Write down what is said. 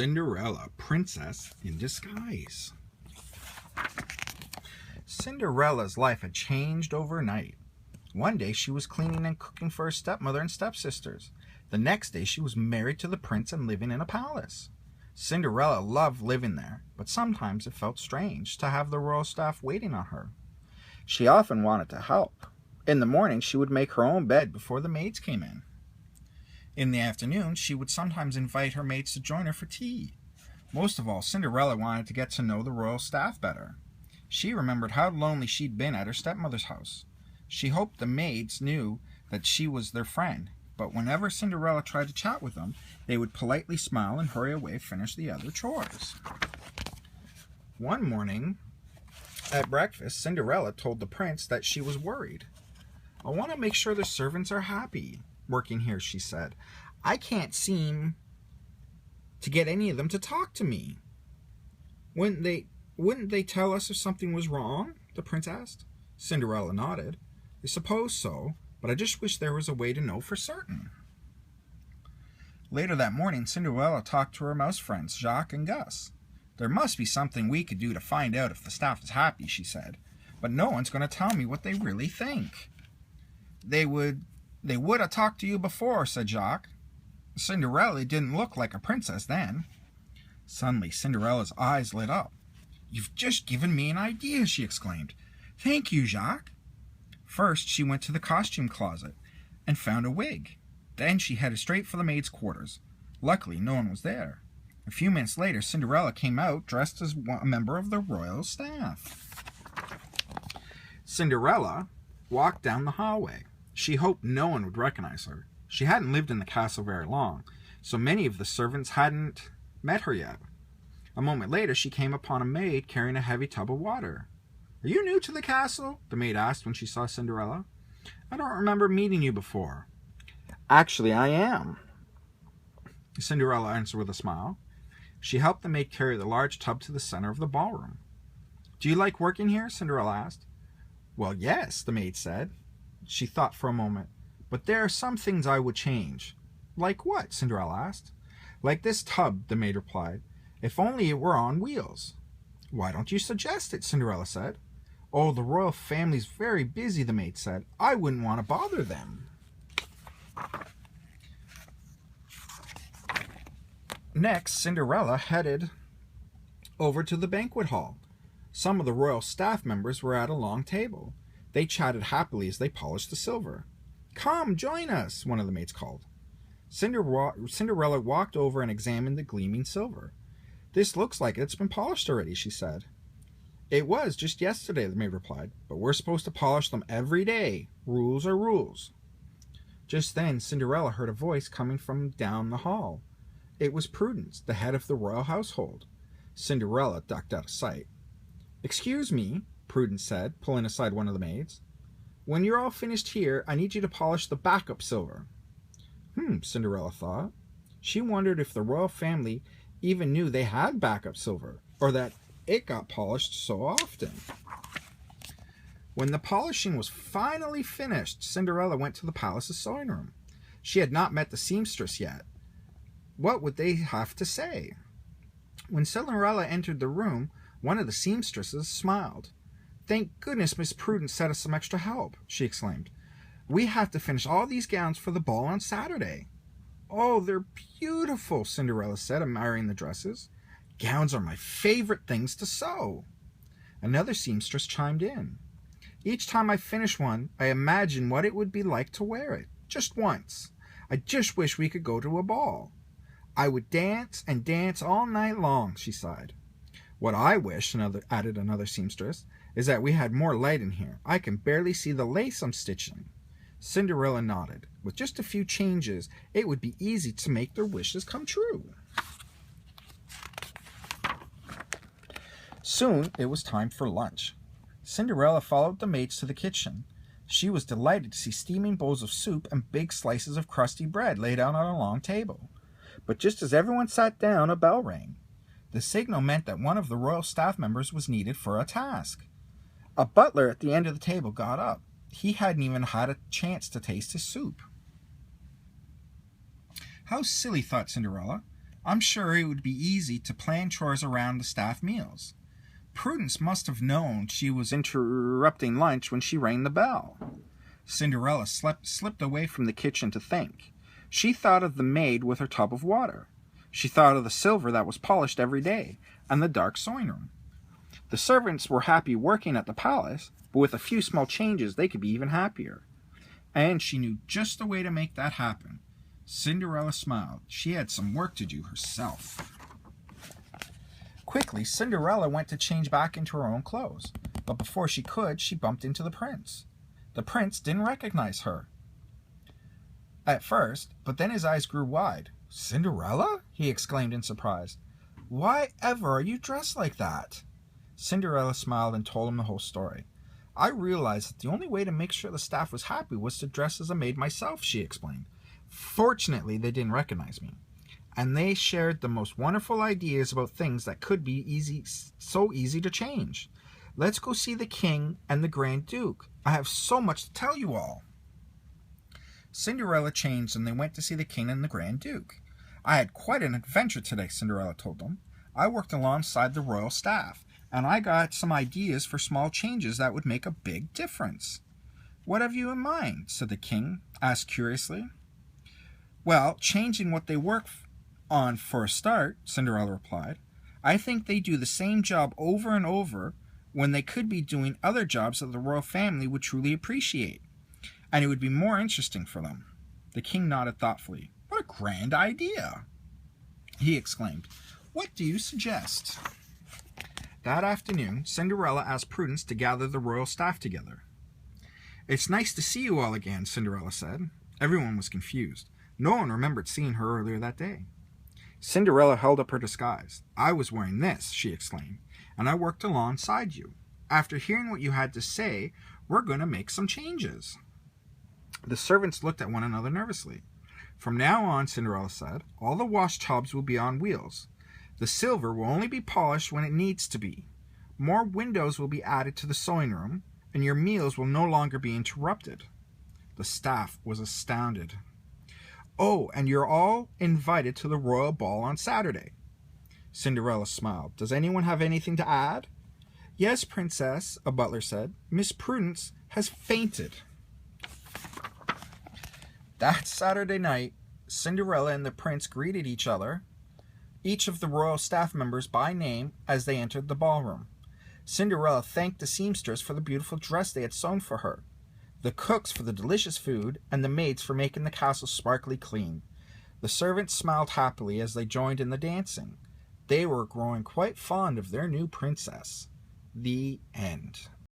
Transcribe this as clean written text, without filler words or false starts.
Cinderella, princess in disguise. Cinderella's life had changed overnight. One day she was cleaning and cooking for her stepmother and stepsisters. The next day she was married to the prince and living in a palace. Cinderella loved living there, but sometimes it felt strange to have the royal staff waiting on her. She often wanted to help. In the morning she would make her own bed before the maids came in. In the afternoon, she would sometimes invite her maids to join her for tea. Most of all, Cinderella wanted to get to know the royal staff better. She remembered how lonely she'd been at her stepmother's house. She hoped the maids knew that she was their friend, but whenever Cinderella tried to chat with them, they would politely smile and hurry away to finish the other chores. One morning, at breakfast, Cinderella told the prince that she was worried. "I want to make sure the servants are happy working here," she said. "I can't seem to get any of them to talk to me." Wouldn't they tell us if something was wrong?" the prince asked. Cinderella nodded. "I suppose so, but I just wish there was a way to know for certain." Later that morning, Cinderella talked to her mouse friends, Jacques and Gus. "There must be something we could do to find out if the staff is happy," she said. "But no one's going to tell me what they really think." They would have talked to you before," said Jacques. "Cinderella didn't look like a princess then." Suddenly, Cinderella's eyes lit up. "You've just given me an idea," she exclaimed. "Thank you, Jacques." First, she went to the costume closet and found a wig. Then she headed straight for the maids' quarters. Luckily, no one was there. A few minutes later, Cinderella came out dressed as a member of the royal staff. Cinderella walked down the hallway. She hoped no one would recognize her. She hadn't lived in the castle very long, so many of the servants hadn't met her yet. A moment later, she came upon a maid carrying a heavy tub of water. "Are you new to the castle?" the maid asked when she saw Cinderella. "I don't remember meeting you before." "Actually, I am," Cinderella answered with a smile. She helped the maid carry the large tub to the center of the ballroom. "Do you like working here?" Cinderella asked. "Well, yes," the maid said. She thought for a moment. "But there are some things I would change." "Like what?" Cinderella asked. "Like this tub," the maid replied. "If only it were on wheels." "Why don't you suggest it?" Cinderella said. "Oh, the royal family's very busy," the maid said. "I wouldn't want to bother them." Next, Cinderella headed over to the banquet hall. Some of the royal staff members were at a long table. They chatted happily as they polished the silver. "Come, join us," one of the maids called. Cinderella walked over and examined the gleaming silver. "This looks like it's been polished already," she said. "It was just yesterday," the maid replied, "but we're supposed to polish them every day. Rules are rules." Just then, Cinderella heard a voice coming from down the hall. It was Prudence, the head of the royal household. Cinderella ducked out of sight. "Excuse me," Prudence said, pulling aside one of the maids. "When you're all finished here, I need you to polish the backup silver." Cinderella thought. She wondered if the royal family even knew they had backup silver, or that it got polished so often. When the polishing was finally finished, Cinderella went to the palace's sewing room. She had not met the seamstress yet. What would they have to say? When Cinderella entered the room, one of the seamstresses smiled. "Thank goodness Miss Prudence sent us some extra help," she exclaimed. "We have to finish all these gowns for the ball on Saturday." "Oh, they're beautiful," Cinderella said, admiring the dresses. "Gowns are my favorite things to sew." Another seamstress chimed in. "Each time I finish one, I imagine what it would be like to wear it, just once. I just wish we could go to a ball. I would dance and dance all night long," she sighed. "What I wish," added another seamstress, "is that we had more light in here. I can barely see the lace I'm stitching." Cinderella nodded. With just a few changes, it would be easy to make their wishes come true. Soon it was time for lunch. Cinderella followed the maids to the kitchen. She was delighted to see steaming bowls of soup and big slices of crusty bread laid out on a long table. But just as everyone sat down, a bell rang. The signal meant that one of the royal staff members was needed for a task. A butler at the end of the table got up. He hadn't even had a chance to taste his soup. "How silly," thought Cinderella. I'm sure it would be easy to plan chores around the staff meals. Prudence must have known she was interrupting lunch when she rang the bell. Cinderella slipped away from the kitchen to think. She thought of the maid with her tub of water. She thought of the silver that was polished every day, and the dark sewing room. The servants were happy working at the palace, but with a few small changes they could be even happier. And she knew just the way to make that happen. Cinderella smiled. She had some work to do herself. Quickly, Cinderella went to change back into her own clothes, but before she could, she bumped into the prince. The prince didn't recognize her at first, but then his eyes grew wide. "Cinderella?" he exclaimed in surprise. "Why ever are you dressed like that?" Cinderella smiled and told him the whole story. "I realized that the only way to make sure the staff was happy was to dress as a maid myself," she explained. "Fortunately, they didn't recognize me, and they shared the most wonderful ideas about things that could be so easy to change. Let's go see the king and the Grand Duke. I have so much to tell you all." Cinderella changed and they went to see the king and the Grand Duke. "I had quite an adventure today," Cinderella told them. "I worked alongside the royal staff, and I got some ideas for small changes that would make a big difference." "What have you in mind?" said the king, asked curiously. "Well, changing what they work on for a start," Cinderella replied. "I think they do the same job over and over when they could be doing other jobs that the royal family would truly appreciate, and it would be more interesting for them." The king nodded thoughtfully. "What a grand idea!" he exclaimed. "What do you suggest?" That afternoon, Cinderella asked Prudence to gather the royal staff together. "It's nice to see you all again," Cinderella said. Everyone was confused. No one remembered seeing her earlier that day. Cinderella held up her disguise. "I was wearing this," she exclaimed, "and I worked alongside you. After hearing what you had to say, we're going to make some changes." The servants looked at one another nervously. "From now on," Cinderella said, "all the wash tubs will be on wheels. The silver will only be polished when it needs to be. More windows will be added to the sewing room, and your meals will no longer be interrupted." The staff was astounded. "Oh, and you're all invited to the royal ball on Saturday." Cinderella smiled. "Does anyone have anything to add?" "Yes, Princess," a butler said. "Miss Prudence has fainted." That Saturday night, Cinderella and the prince greeted each of the royal staff members by name as they entered the ballroom. Cinderella thanked the seamstress for the beautiful dress they had sewn for her, the cooks for the delicious food, and the maids for making the castle sparkly clean. The servants smiled happily as they joined in the dancing. They were growing quite fond of their new princess. The end.